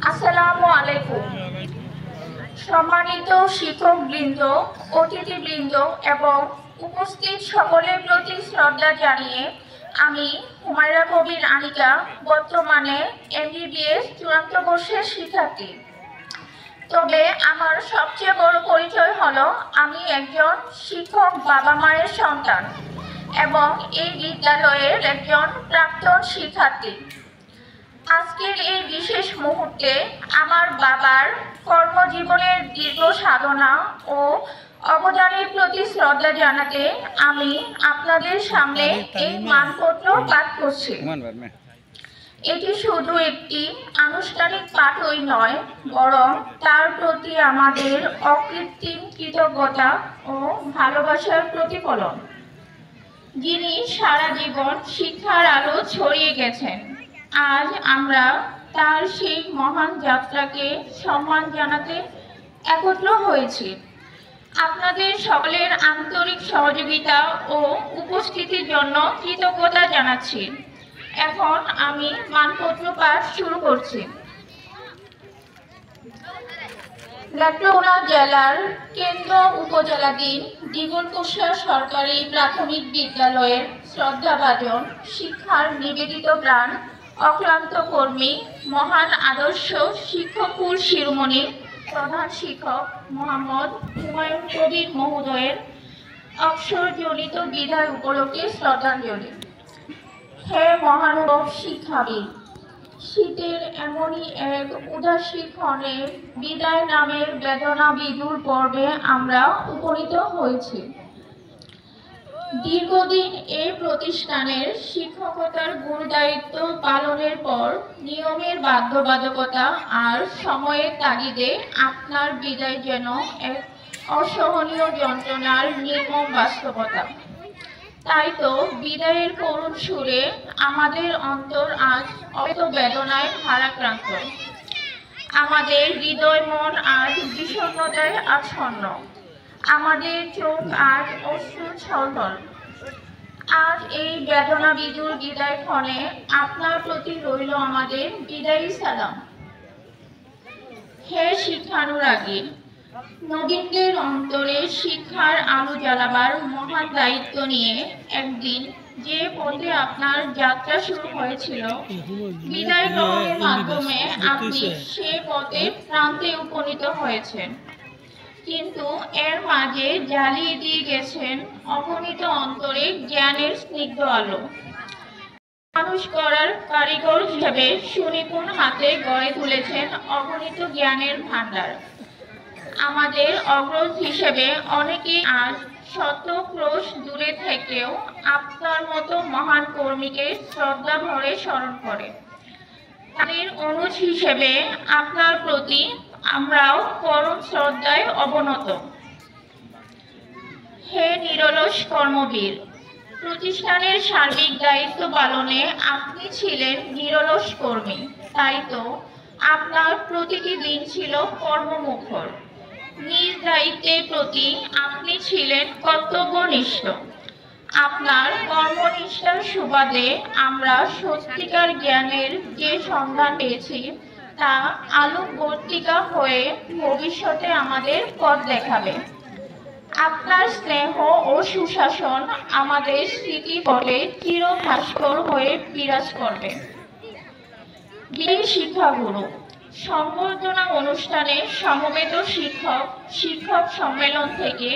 আসসালামু আলাইকুম। সম্মানিত শিক্ষকবৃন্দ, অতিথিবৃন্দ এবং উপস্থিত সকলের প্রতি শ্রদ্ধা জানিয়ে আমি হুমায়রা কবির আনিকা, বর্তমানে MBBS চূড়ান্ত বর্ষের শিক্ষার্থী। তবে আমার সবচেয়ে বড় পরিচয় হলো আমি একজন শিক্ষক বাবা মায়ের সন্তান এবং এই বিদ্যালয়ের একজন প্রাক্তন শিক্ষার্থী। আজকের এই বিশেষ মুহূর্তে আমার বাবার কর্মজীবনের দীর্ঘ সাধনা ও অবদানের প্রতি শ্রদ্ধা জানাতে আমি আপনাদের সামনে এই মানপত্র পাঠ করছি। এটি শুধু একটি আনুষ্ঠানিক পাঠই নয়, বরং তার প্রতি আমাদের অকৃত্রিম কৃতজ্ঞতা ও ভালোবাসার প্রতিফলন। যিনি সারা জীবন শিক্ষার আলো ছড়িয়ে গেছেন, আজ আমরা তার সেই মহান যাত্রাকে সম্মান জানাতে একত্র হয়েছি। আপনাদের সকলের আন্তরিক সহযোগিতা ও উপস্থিতির জন্য কৃতজ্ঞতা জানাচ্ছি। এখন আমি মানপত্র পাঠ শুরু করছি। নেত্রকোনা জেলার কেন্দ্র উপজেলাধীন দিগলকুশা সরকারি প্রাথমিক বিদ্যালয়ের শ্রদ্ধাভাজন শিক্ষার নিবেদিত প্রাণ অক্লান্ত কর্মী, মহান আদর্শ শিক্ষকুল শিরোমণি প্রধান শিক্ষক মোহাম্মদ হুমায়ুন কবির মহোদয়ের অবসরজনিত বিদায় উপলক্ষে শ্রদ্ধাঞ্জলি। হে মহানুভব শিক্ষাবিদ, শীতের এমনই এক উদাসী ক্ষণে বিদায় নামের বেদনা বিদুর পর্বে আমরা উপনীত হয়েছি। দীর্ঘদিন এই প্রতিষ্ঠানের শিক্ষকতার গুরুদায়িত্ব পালনের পর নিয়মের বাধ্যবাধকতা আর সময়ের তাগিদে আপনার বিদায় যেন এক অসহনীয় যন্ত্রণার নির্মম বাস্তবতা। তাই তো বিদায়ের করুণ সুরে আমাদের অন্তর আজ অত বেদনায় ভারাক্রান্ত, আমাদের হৃদয় মন আজ বিষণ্ণতায় আচ্ছন্ন, আমাদের চোখ আজ অশ্রু ছলছল। আজ এই বেদনা বিদুর বিদায় ক্ষণে আপনার প্রতি রইল আমাদের বিদায়ী সালাম। হে শিক্ষানুরাগী, নবীনদের অন্তরে শিক্ষার আলো জ্বালাবার মহান দায়িত্ব নিয়ে একদিন যে পথে আপনার যাত্রা শুরু হয়েছিল, বিদায় গ্রহণের মাধ্যমে আপনি সে পথে প্রান্তে উপনীত হয়েছেন। কিন্তু এর মাঝে জ্বালিয়ে দিয়ে গেছেন অগণিত অন্তরে জ্ঞানের স্নিগ্ধ আলো। মানুষ গড়ার কারিগর হিসেবে সুনিপুণ হাতে গড়ে তুলেছেন অগণিত জ্ঞানের ভাণ্ডার। আমাদের অগ্রজ হিসেবে অনেকে আজ শত ক্রোশ দূরে থেকেও আপনার মতো মহান কর্মীকে শ্রদ্ধা ভরে স্মরণ করে। তাদের অনুজ হিসেবে আপনার প্রতি আমরাও পরম শ্রদ্ধায় অবনত। হে নিরলস কর্মবীর, প্রতিষ্ঠানের সার্বিক দায়িত্ব পালনে আপনি ছিলেন নিরলস কর্মী, তাই তো আপনার প্রতিটি দিন ছিল কর্মমুখর। নিজ দায়িত্বের প্রতি আপনি ছিলেন কর্তব্যনিষ্ঠ। আপনার কর্মনিষ্ঠার সুবাদে আমরা সত্যিকার জ্ঞানের যে সন্ধান পেয়েছি, তা আলোকবর্তিকা হয়ে ভবিষ্যতে আমাদের পথ দেখাবে। আপনার স্নেহ ও সুশাসন আমাদের স্মৃতিপটে চিরভাস্কর হয়ে বিরাজ করবে। বীর শিক্ষাগুরু, সংবর্ধনা অনুষ্ঠানে সমবেত শিক্ষক সম্মেলন থেকে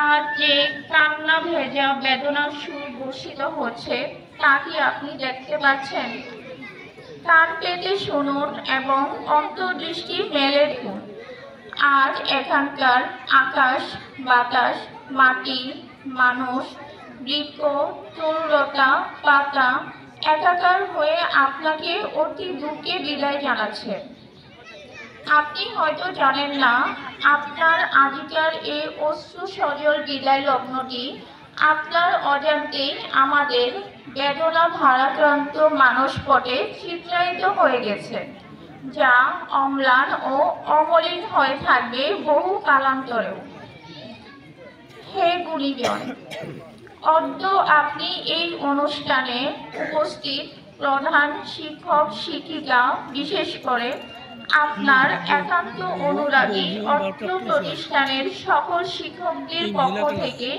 আজ যে কান্না ভেজা বেদনার সুর বর্ষিত হচ্ছে, তা কি আপনি দেখতে পাচ্ছেন? কান পেতে শুনুন এবং অন্তর্দৃষ্টি মেলে দেখুন। আজ এখানকার আকাশ, বাতাস, মাটি, মানুষ, বৃক্ষ, তরুলতা, পাতা একাকার হয়ে আপনাকে অতি দুঃখে বিদায় জানাচ্ছে। আপনি হয়তো জানেন না, আপনার আজিকার এই অশ্রু সজল বিদায় লগ্নটি আপনার অজান্তেই আমাদের বেদনা ভারাক্রান্ত মানসপটে চিত্রায়িত হয়ে গেছে, যা অম্লান ও অমলিন হয়ে থাকবে বহু কালান্তরেও। হে গুণীজন, অদ্য আপনি এই অনুষ্ঠানে উপস্থিত প্রধান শিক্ষক শিক্ষিকা, বিশেষ করে আপনার একান্ত অনুরাগী অত্র প্রতিষ্ঠানের সকল শিক্ষকদের পক্ষ থেকে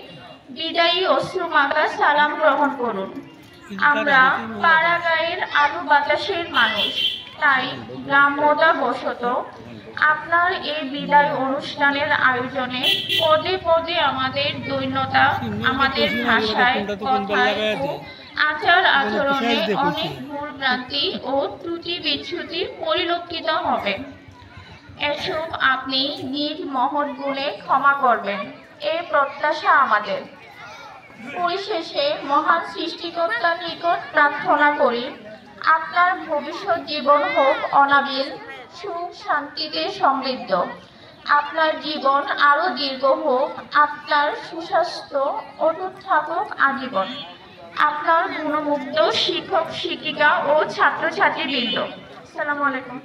বিদায়ী অশ্রুমাখা সালাম গ্রহণ করুন। আমরা পাড়াগাঁয়ের আলো বাতাসের মানুষ, তাই গ্রাম্যতা বশত আপনার এই বিদায় অনুষ্ঠানের আয়োজনে পদে পদে আমাদের দৈন্যতা, আমাদের ভাষায়, কথায় ও আচার আচরণে অনেক ভুলভ্রান্তি ও ত্রুটি বিচ্যুতি পরিলক্ষিত হবে। এসব আপনি নিজ মহৎ গুণে ক্ষমা করবেন, এই প্রত্যাশা আমাদের। পরিশেষে মহান সৃষ্টিকর্তার নিকট প্রার্থনা করি, আপনার ভবিষ্যৎ জীবন হোক অনাবিল, সুখ শান্তিতে সমৃদ্ধ। আপনার জীবন আরো দীর্ঘ হোক, আপনার সুস্বাস্থ্য অটুট থাকুক আজীবন। আপনার গুণমুগ্ধ শিক্ষক শিক্ষিকা ও ছাত্রছাত্রীবৃন্দ। আসসালামু আলাইকুম।